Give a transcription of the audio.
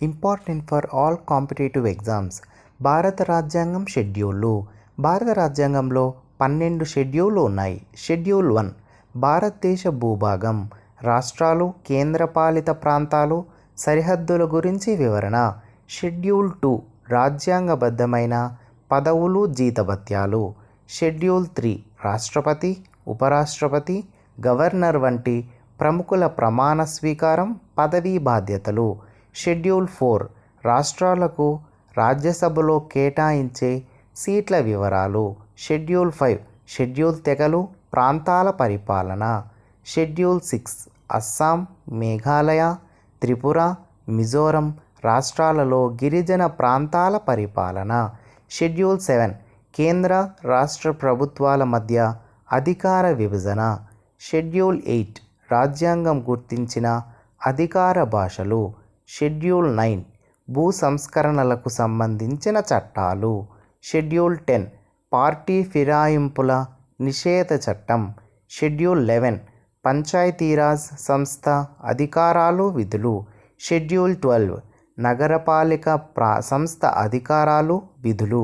Important for all competitive exams. భారత రాజ్యాంగం షెడ్యూళ్ళు. భారత రాజ్యాంగంలో 12 షెడ్యూళ్ళు ఉన్నాయి. షెడ్యూల్ 1 భారతదేశ భూభాగం, రాష్ట్రాలు, కేంద్రపాలిత ప్రాంతాలు, సరిహద్దుల గురించి వివరణ. షెడ్యూల్ 2 రాజ్యాంగబద్ధమైన పదవులు, జీతభత్యాలు. షెడ్యూల్ 3 రాష్ట్రపతి, ఉపరాష్ట్రపతి, గవర్నర్ వంటి ప్రముఖుల ప్రమాణ స్వీకారం, పదవీ బాధ్యతలు. షెడ్యూల్ 4 రాష్ట్రాలకు రాజ్యసభలో కేటాయించే సీట్ల వివరాలు. షెడ్యూల్ 5 షెడ్యూల్ తెగలు, ప్రాంతాల పరిపాలన. షెడ్యూల్ 6 అస్సాం, మేఘాలయ, త్రిపుర, మిజోరం రాష్ట్రాలలో గిరిజన ప్రాంతాల పరిపాలన. షెడ్యూల్ 7 కేంద్ర రాష్ట్ర ప్రభుత్వాల మధ్య అధికార విభజన. షెడ్యూల్ 8 రాజ్యాంగం గుర్తించిన అధికార భాషలు. షెడ్యూల్ 9 భూ సంస్కరణలకు సంబంధించిన చట్టాలు. షెడ్యూల్ 10 పార్టీ ఫిరాయింపుల నిషేధ చట్టం. షెడ్యూల్ 11 పంచాయతీరాజ్ సంస్థ అధికారాలు, విధులు. షెడ్యూల్ 12 నగరపాలిక సంస్థ అధికారాలు, విధులు.